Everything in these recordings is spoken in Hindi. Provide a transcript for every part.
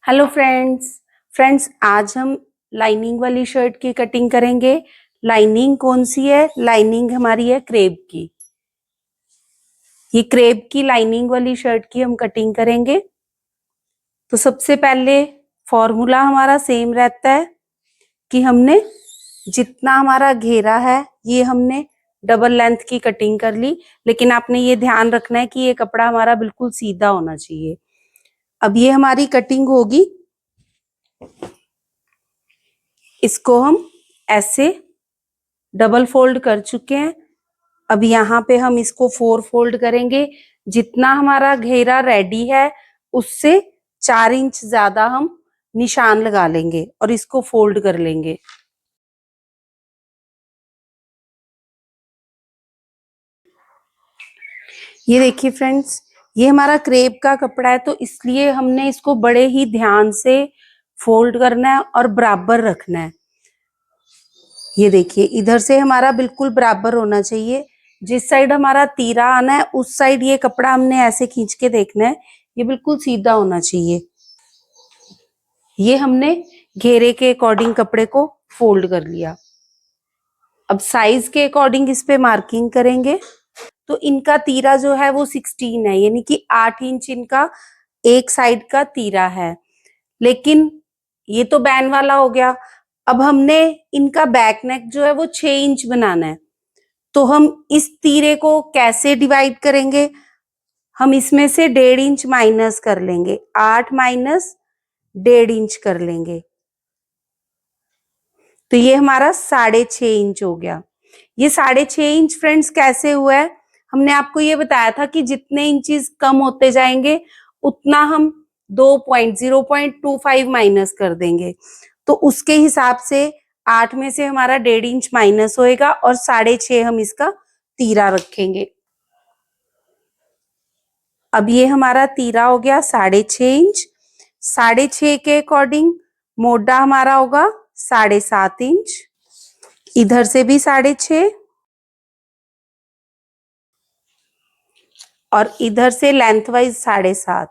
हेलो फ्रेंड्स आज हम लाइनिंग वाली शर्ट की कटिंग करेंगे। लाइनिंग कौन सी है? लाइनिंग हमारी है क्रेप की। ये क्रेप की लाइनिंग वाली शर्ट की हम कटिंग करेंगे। तो सबसे पहले फॉर्मूला हमारा सेम रहता है कि हमने जितना हमारा घेरा है ये हमने डबल लेंथ की कटिंग कर ली, लेकिन आपने ये ध्यान रखना है कि ये कपड़ा हमारा बिल्कुल सीधा होना चाहिए। अब ये हमारी कटिंग होगी, इसको हम ऐसे डबल फोल्ड कर चुके हैं। अब यहाँ पे हम इसको 4 फोल्ड करेंगे। जितना हमारा घेरा रेडी है उससे 4 इंच ज्यादा हम निशान लगा लेंगे और इसको फोल्ड कर लेंगे। ये देखिए फ्रेंड्स, ये हमारा क्रेप का कपड़ा है तो इसलिए हमने इसको बड़े ही ध्यान से फोल्ड करना है और बराबर रखना है। ये देखिए, इधर से हमारा बिल्कुल बराबर होना चाहिए। जिस साइड हमारा तीरा आना है उस साइड ये कपड़ा हमने ऐसे खींच के देखना है, ये बिल्कुल सीधा होना चाहिए। ये हमने घेरे के अकॉर्डिंग कपड़े को फोल्ड कर लिया। अब साइज के अकॉर्डिंग इस पे मार्किंग करेंगे। तो इनका तीरा जो है वो 16 है, यानी कि 8 इंच इनका एक साइड का तीरा है। लेकिन ये तो बैन वाला हो गया। अब हमने इनका बैक नेक जो है वो 6 इंच बनाना है। तो हम इस तीरे को कैसे डिवाइड करेंगे? हम इसमें से 1.5 इंच माइनस कर लेंगे, 8 माइनस 1.5 इंच कर लेंगे। तो ये हमारा 6.5 इंच हो गया। ये 6.5 इंच फ्रेंड्स कैसे हुआ है? हमने आपको ये बताया था कि जितने इंचेस कम होते जाएंगे उतना हम 0.25 माइनस कर देंगे। तो उसके हिसाब से 8 में से हमारा 1.5 इंच माइनस होएगा और 6.5 हम इसका तीरा रखेंगे। अब ये हमारा तीरा हो गया 6.5 इंच। 6.5 के अकॉर्डिंग मोटा हमारा होगा 7.5 इंच। इधर से भी 6.5 और इधर से लेंथ वाइज 7.5।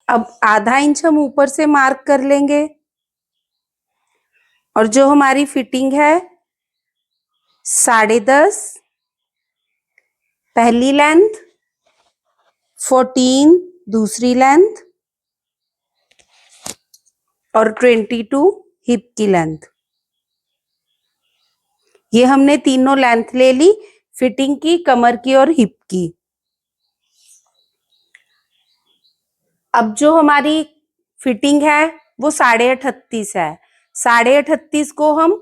अब आधा इंच हम ऊपर से मार्क कर लेंगे और जो हमारी फिटिंग है 10.5 पहली लेंथ, 14 दूसरी लेंथ और 22 हिप की लेंथ। ये हमने तीनों लेंथ ले ली, फिटिंग की, कमर की और हिप की। अब जो हमारी फिटिंग है वो 38.5 है। 38.5 को हम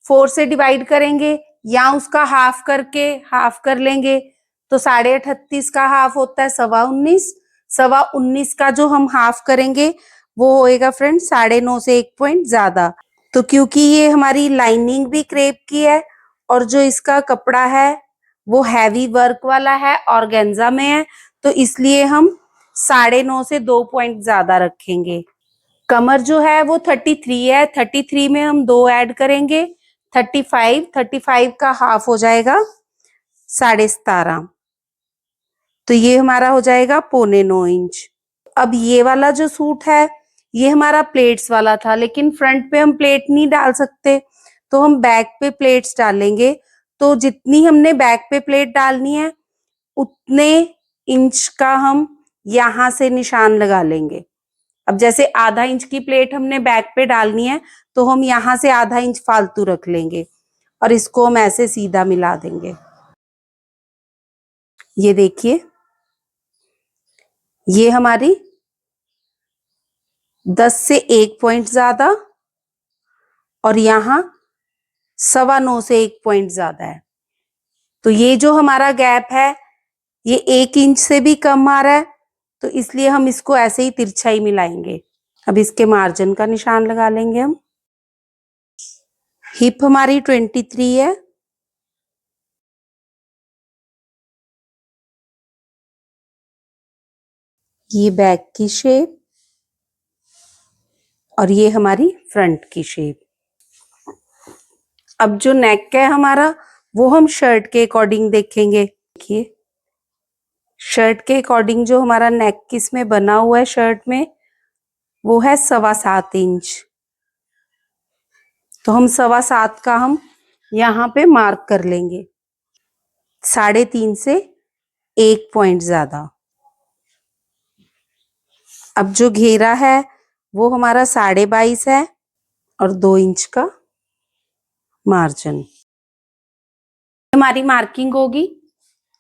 4 से डिवाइड करेंगे या उसका हाफ करके हाफ कर लेंगे। तो 38.5 का हाफ होता है 19.25। 19.25 का जो हम हाफ करेंगे वो होएगा फ्रेंड 9.5 से 1 पॉइंट ज्यादा। तो क्योंकि ये हमारी लाइनिंग भी क्रेप की है और जो इसका कपड़ा है वो हैवी वर्क वाला है, ऑर्गेन्जा में है, तो इसलिए हम 9.5 से 2 पॉइंट ज्यादा रखेंगे। कमर जो है वो 33 है, 33 में हम 2 ऐड करेंगे, 35। 35 का हाफ हो जाएगा 17.5। तो ये हमारा हो जाएगा 8.25 इंच। अब ये वाला जो सूट है ये हमारा प्लेट्स वाला था, लेकिन फ्रंट पे हम प्लेट नहीं डाल सकते तो हम बैक पे प्लेट्स डालेंगे। तो जितनी हमने बैक पे प्लेट डालनी है उतने इंच का हम यहां से निशान लगा लेंगे। अब जैसे आधा इंच की प्लेट हमने बैक पे डालनी है तो हम यहां से आधा इंच फालतू रख लेंगे और इसको हम ऐसे सीधा मिला देंगे। ये देखिए, ये हमारी 10 से 1 पॉइंट ज्यादा और यहाँ 9.25 से 1 पॉइंट ज्यादा है। तो ये जो हमारा गैप है ये 1 इंच से भी कम आ रहा है, तो इसलिए हम इसको ऐसे ही तिरछा ही मिलाएंगे। अब इसके मार्जिन का निशान लगा लेंगे हम। हिप हमारी 23 है। ये बैक की शेप और ये हमारी फ्रंट की शेप। अब जो नेक है हमारा वो हम शर्ट के अकॉर्डिंग देखेंगे। देखिए, शर्ट के अकॉर्डिंग जो हमारा नेक किस में बना हुआ है शर्ट में, वो है 7.25 इंच। तो हम 7.25 का हम यहाँ पे मार्क कर लेंगे, 3.5 से 1 पॉइंट ज्यादा। अब जो घेरा है वो हमारा 22.5 है और 2 इंच का मार्जिन। हमारी मार्किंग होगी।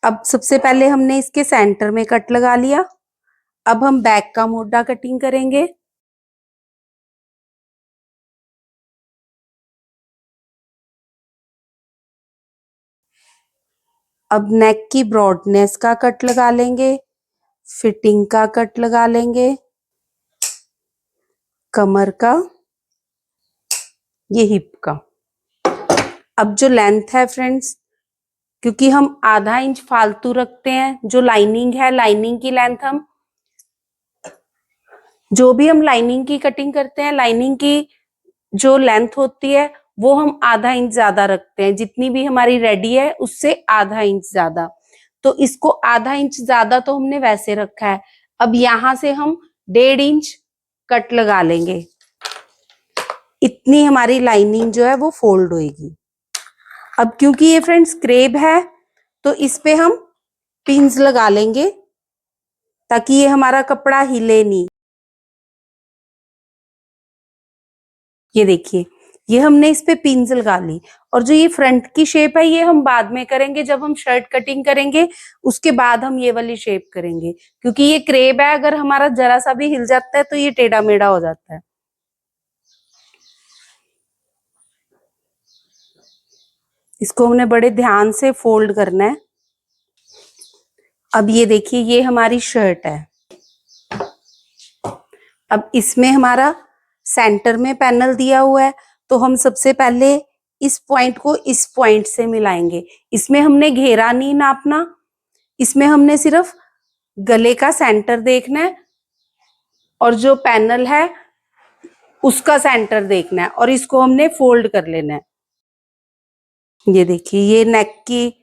अब सबसे पहले हमने इसके सेंटर में कट लगा लिया। अब हम बैक का मोटा कटिंग करेंगे। अब नेक की ब्रॉडनेस का कट लगा लेंगे, फिटिंग का कट लगा लेंगे, कमर का, ये हिप का। अब जो लेंथ है फ्रेंड्स, क्योंकि हम आधा इंच फालतू रखते हैं, जो लाइनिंग है लाइनिंग की लेंथ हम, जो भी हम लाइनिंग की कटिंग करते हैं, लाइनिंग की जो लेंथ होती है वो हम आधा इंच ज्यादा रखते हैं। जितनी भी हमारी रेडी है उससे आधा इंच ज्यादा। तो इसको आधा इंच ज्यादा तो हमने वैसे रखा है। अब यहां से हम 1.5 इंच कट लगा लेंगे। इतनी हमारी लाइनिंग जो है वो फोल्ड होएगी। अब क्योंकि ये फ्रेंड्स क्रेप है तो इस पे हम पिंस लगा लेंगे ताकि ये हमारा कपड़ा हिले नहीं। ये देखिए, ये हमने इस पे पिंस लगा ली। और जो ये फ्रंट की शेप है ये हम बाद में करेंगे, जब हम शर्ट कटिंग करेंगे उसके बाद हम ये वाली शेप करेंगे। क्योंकि ये क्रेप है, अगर हमारा जरा सा भी हिल जाता है तो ये टेढ़ा मेढ़ा हो जाता है। इसको हमने बड़े ध्यान से फोल्ड करना है। अब ये देखिए, ये हमारी शर्ट है। अब इसमें हमारा सेंटर में पैनल दिया हुआ है, तो हम सबसे पहले इस पॉइंट को इस पॉइंट से मिलाएंगे। इसमें हमने घेरा नहीं नापना, इसमें हमने सिर्फ गले का सेंटर देखना है और जो पैनल है उसका सेंटर देखना है, और इसको हमने फोल्ड कर लेना है। ये देखिए, ये नेक की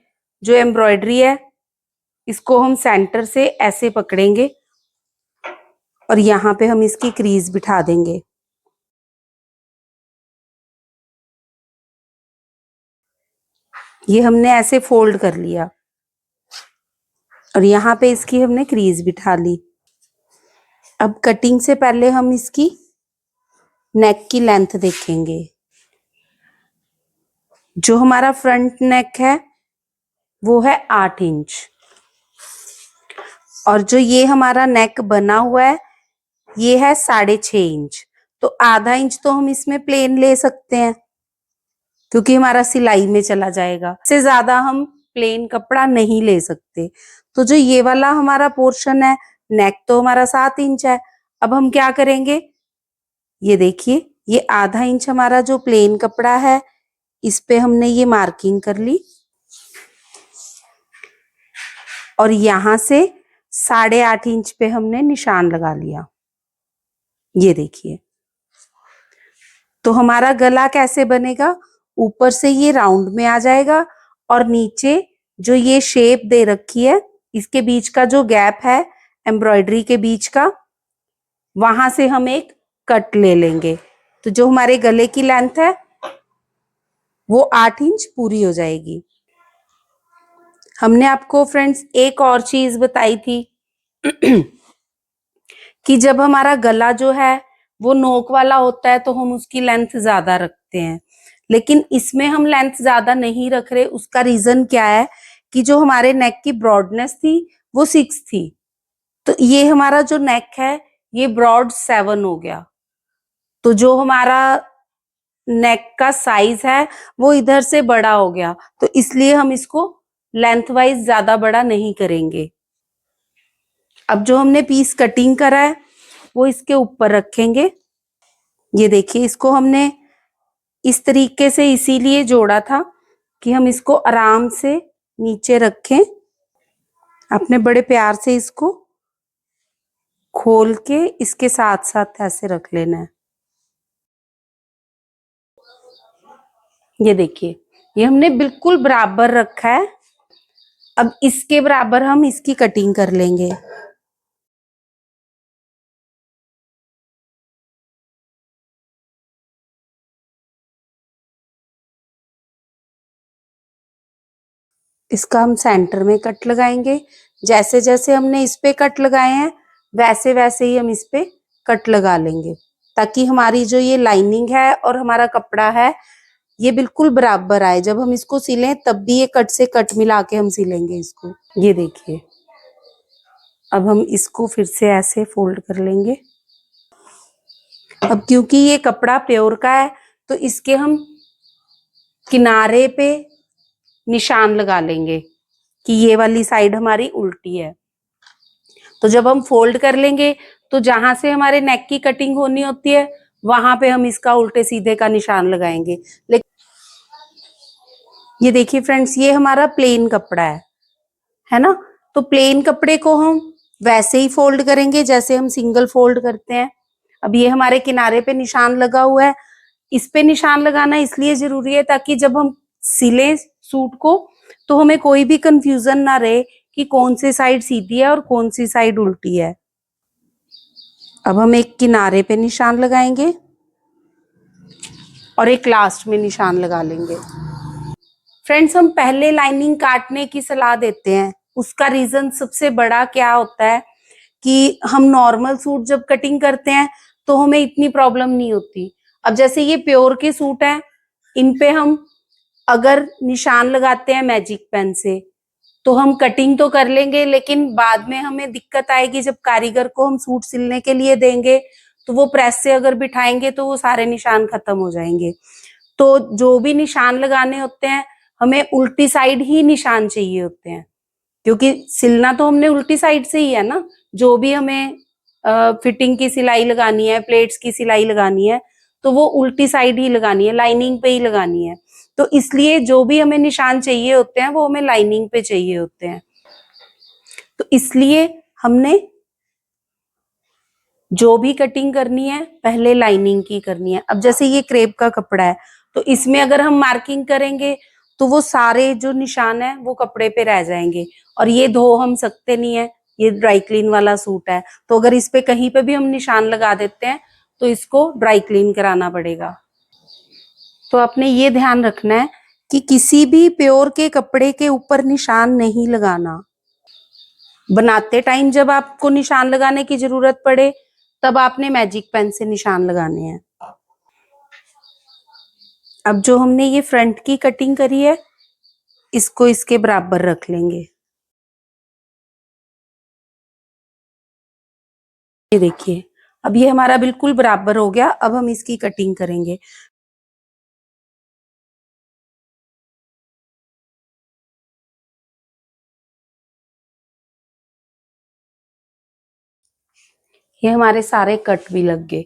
जो एम्ब्रॉयडरी है इसको हम सेंटर से ऐसे पकड़ेंगे और यहाँ पे हम इसकी क्रीज बिठा देंगे। ये हमने ऐसे फोल्ड कर लिया और यहाँ पे इसकी हमने क्रीज बिठा ली। अब कटिंग से पहले हम इसकी नेक की लेंथ देखेंगे। जो हमारा फ्रंट नेक है वो है 8 इंच और जो ये हमारा नेक बना हुआ है ये है 6.5 इंच। तो आधा इंच तो हम इसमें प्लेन ले सकते हैं क्योंकि हमारा सिलाई में चला जाएगा। इससे ज्यादा हम प्लेन कपड़ा नहीं ले सकते। तो जो ये वाला हमारा पोर्शन है, नेक तो हमारा 7 इंच है। अब हम क्या करेंगे, ये देखिए, ये आधा इंच हमारा जो प्लेन कपड़ा है इस पे हमने ये मार्किंग कर ली और यहां से 8.5 इंच पे हमने निशान लगा लिया। ये देखिए, तो हमारा गला कैसे बनेगा, ऊपर से ये राउंड में आ जाएगा और नीचे जो ये शेप दे रखी है इसके बीच का जो गैप है एम्ब्रॉयडरी के बीच का, वहां से हम एक कट ले लेंगे। तो जो हमारे गले की लेंथ है वो 8 इंच पूरी हो जाएगी। हमने आपको फ्रेंड्स एक और चीज बताई थी कि जब हमारा गला जो है वो नोक वाला होता है तो हम उसकी लेंथ ज्यादा रखते हैं, लेकिन इसमें हम लेंथ ज्यादा नहीं रख रहे। उसका रीजन क्या है कि जो हमारे नेक की ब्रॉडनेस थी वो 6 थी, तो ये हमारा जो नेक है ये ब्रॉड 7 हो गया। तो जो हमारा नेक का साइज है वो इधर से बड़ा हो गया, तो इसलिए हम इसको लेंथ वाइज ज्यादा बड़ा नहीं करेंगे। अब जो हमने पीस कटिंग करा है वो इसके ऊपर रखेंगे। ये देखिए, इसको हमने इस तरीके से इसीलिए जोड़ा था कि हम इसको आराम से नीचे रखें। आपने बड़े प्यार से इसको खोल के इसके साथ साथ ऐसे रख लेना है। ये देखिए, ये हमने बिल्कुल बराबर रखा है अब इसके बराबर हम इसकी कटिंग कर लेंगे। इसका हम सेंटर में कट लगाएंगे। जैसे जैसे हमने इस पे कट लगाए हैं वैसे वैसे ही हम इस पे कट लगा लेंगे, ताकि हमारी जो ये लाइनिंग है और हमारा कपड़ा है ये बिल्कुल बराबर आए। जब हम इसको सिलें तब भी ये कट से कट मिला के हम सिलेंगे इसको। ये देखिए, अब हम इसको फिर से ऐसे फोल्ड कर लेंगे। अब क्योंकि ये कपड़ा प्योर का है तो इसके हम किनारे पे निशान लगा लेंगे कि ये वाली साइड हमारी उल्टी है। तो जब हम फोल्ड कर लेंगे तो जहां से हमारे नेक की कटिंग होनी होती है वहां पे हम इसका उल्टे सीधे का निशान लगाएंगे। लेकिन ये देखिए फ्रेंड्स, ये हमारा प्लेन कपड़ा है ना। तो प्लेन कपड़े को हम वैसे ही फोल्ड करेंगे जैसे हम सिंगल फोल्ड करते हैं। अब ये हमारे किनारे पे निशान लगा हुआ है। इस पे निशान लगाना इसलिए जरूरी है ताकि जब हम सिले सूट को तो हमें कोई भी कंफ्यूजन ना रहे कि कौन सी साइड सीधी है और कौन सी साइड उल्टी है। अब हम एक किनारे पे निशान लगाएंगे और एक लास्ट में निशान लगा लेंगे। फ्रेंड्स, हम पहले लाइनिंग काटने की सलाह देते हैं। उसका रीजन सबसे बड़ा क्या होता है कि हम नॉर्मल सूट जब कटिंग करते हैं तो हमें इतनी प्रॉब्लम नहीं होती। अब जैसे ये प्योर के सूट हैं, इन पे हम अगर निशान लगाते हैं मैजिक पेन से तो हम कटिंग तो कर लेंगे, लेकिन बाद में हमें दिक्कत आएगी जब कारीगर को हम सूट सिलने के लिए देंगे तो वो प्रेस से अगर बिठाएंगे तो वो सारे निशान खत्म हो जाएंगे। तो जो भी निशान लगाने होते हैं हमें उल्टी साइड ही निशान चाहिए होते हैं, क्योंकि सिलना तो हमने उल्टी साइड से ही है ना। जो भी हमें फिटिंग की सिलाई लगानी है, प्लेट्स की सिलाई लगानी है तो वो उल्टी साइड ही लगानी है, लाइनिंग पे ही लगानी है। तो इसलिए जो भी हमें निशान चाहिए होते हैं वो हमें लाइनिंग पे चाहिए होते हैं। तो इसलिए हमने जो भी कटिंग करनी है पहले लाइनिंग की करनी है। अब जैसे ये क्रेप का कपड़ा है तो इसमें अगर हम मार्किंग करेंगे तो वो सारे जो निशान है वो कपड़े पे रह जाएंगे और ये धो हम सकते नहीं है। ये ड्राई क्लीन वाला सूट है तो अगर इस पे कहीं पे भी हम निशान लगा देते हैं तो इसको ड्राई क्लीन कराना पड़ेगा। तो आपने ये ध्यान रखना है कि किसी भी प्योर के कपड़े के ऊपर निशान नहीं लगाना। बनाते टाइम जब आपको निशान लगाने की जरूरत पड़े तब आपने मैजिक पेन से निशान लगाने हैं। अब जो हमने ये फ्रंट की कटिंग करी है इसको इसके बराबर रख लेंगे। ये देखिए, अब ये हमारा बिल्कुल बराबर हो गया। अब हम इसकी कटिंग करेंगे। ये हमारे सारे कट भी लग गए।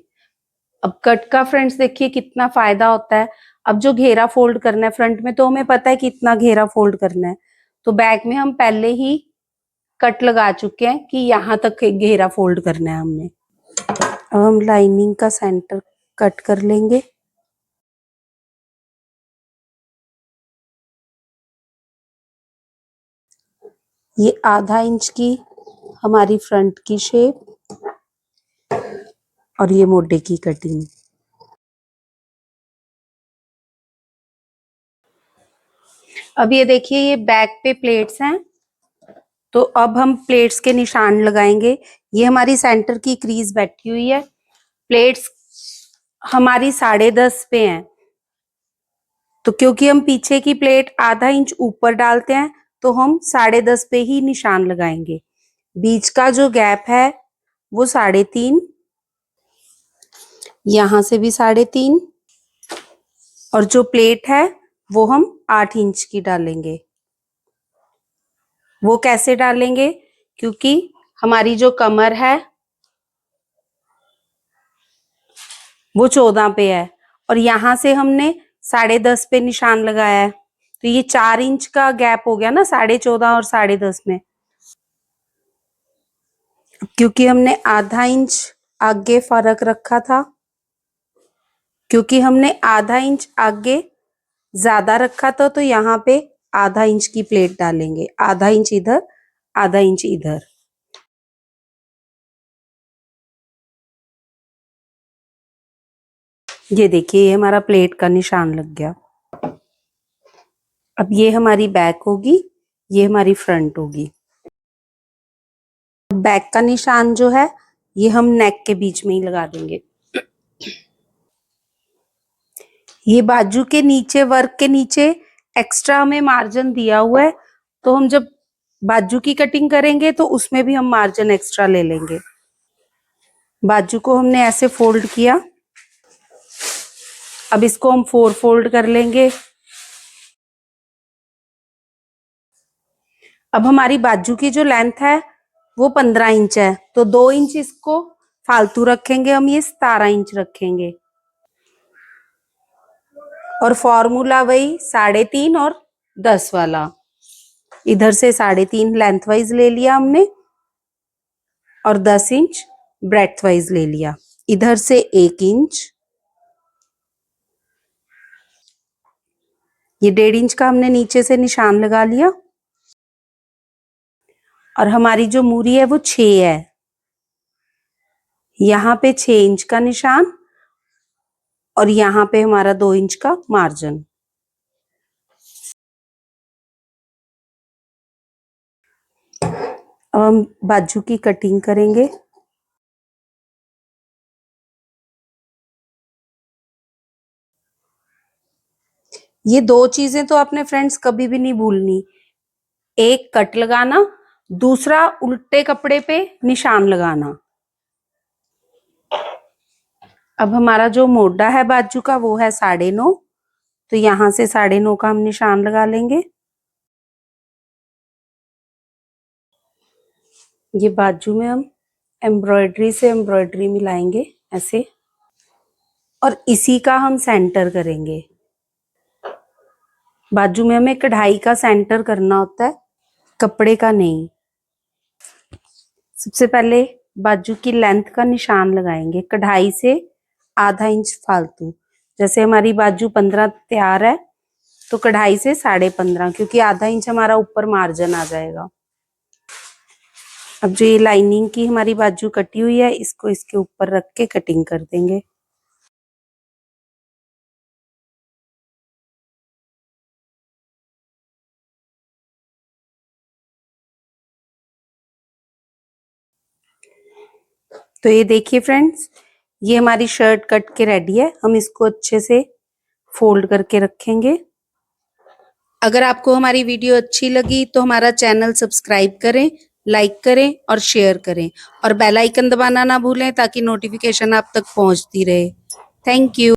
अब कट का फ्रेंड्स देखिए कितना फायदा होता है। अब जो घेरा फोल्ड करना है फ्रंट में तो हमें पता है कि इतना घेरा फोल्ड करना है, तो बैक में हम पहले ही कट लगा चुके हैं कि यहाँ तक घेरा फोल्ड करना है हमने। अब हम लाइनिंग का सेंटर कट कर लेंगे। ये आधा इंच की हमारी फ्रंट की शेप और ये मोटे की कटिंग। अब ये देखिए, ये बैक पे प्लेट्स हैं तो अब हम प्लेट्स के निशान लगाएंगे। ये हमारी सेंटर की क्रीज बैठी हुई है। प्लेट्स हमारी 10.5 पे हैं तो क्योंकि हम पीछे की प्लेट आधा इंच ऊपर डालते हैं तो हम 10.5 पे ही निशान लगाएंगे। बीच का जो गैप है वो 3.5, यहां से भी 3.5 और जो प्लेट है वो हम 8 इंच की डालेंगे। वो कैसे डालेंगे, क्योंकि हमारी जो कमर है वो 14 पे है और यहां से हमने 10.5 पे निशान लगाया है तो ये 4 इंच का गैप हो गया ना 14.5 और 10.5 में। क्योंकि हमने आधा इंच आगे फर्क रखा था, क्योंकि हमने आधा इंच आगे ज्यादा रखा था तो यहाँ पे आधा इंच की प्लेट डालेंगे, आधा इंच इधर, आधा इंच इधर। ये देखिए, ये हमारा प्लेट का निशान लग गया। अब ये हमारी बैक होगी, ये हमारी फ्रंट होगी। बैक का निशान जो है ये हम नेक के बीच में ही लगा देंगे। ये बाजू के नीचे, वर्क के नीचे एक्स्ट्रा हमें मार्जिन दिया हुआ है, तो हम जब बाजू की कटिंग करेंगे तो उसमें भी हम मार्जिन एक्स्ट्रा ले लेंगे। बाजू को हमने ऐसे फोल्ड किया, अब इसको हम 4 फोल्ड कर लेंगे। अब हमारी बाजू की जो लेंथ है वो 15 इंच है, तो 2 इंच इसको फालतू रखेंगे, हम ये 17 इंच रखेंगे। और फॉर्मूला वही 3.5 और 10 वाला। इधर से 3.5 लेंथ वाइज ले लिया हमने और 10 इंच ब्रेड्थ वाइज ले लिया। इधर से 1 इंच, ये 1.5 इंच का हमने नीचे से निशान लगा लिया। और हमारी जो मूरी है वो 6 है, यहाँ पे 6 इंच का निशान और यहाँ पे हमारा 2 इंच का मार्जिन। अब हम बाजू की कटिंग करेंगे। ये 2 चीजें तो अपने फ्रेंड्स कभी भी नहीं भूलनी, एक कट लगाना, दूसरा उल्टे कपड़े पे निशान लगाना। अब हमारा जो मोटा है बाजू का वो है 9.5, तो यहाँ से 9.5 का हम निशान लगा लेंगे। ये बाजू में हम एम्ब्रॉयडरी से एम्ब्रॉयडरी मिलाएंगे ऐसे, और इसी का हम सेंटर करेंगे। बाजू में हमें कढ़ाई का सेंटर करना होता है, कपड़े का नहीं। सबसे पहले बाजू की लेंथ का निशान लगाएंगे, कढ़ाई से आधा इंच फालतू। जैसे हमारी बाजू 15 तैयार है, तो कढ़ाई से 15.5, क्योंकि आधा इंच हमारा ऊपर मार्जिन आ जाएगा। अब जो ये लाइनिंग की हमारी बाजू कटी हुई है, इसको इसके ऊपर रख के कटिंग कर देंगे। तो ये देखिए फ्रेंड्स, ये हमारी शर्ट कट के रेडी है। हम इसको अच्छे से फोल्ड करके रखेंगे। अगर आपको हमारी वीडियो अच्छी लगी तो हमारा चैनल सब्सक्राइब करें, लाइक करें और शेयर करें, और बेल आइकन दबाना ना भूलें ताकि नोटिफिकेशन आप तक पहुंचती रहे। Thank you.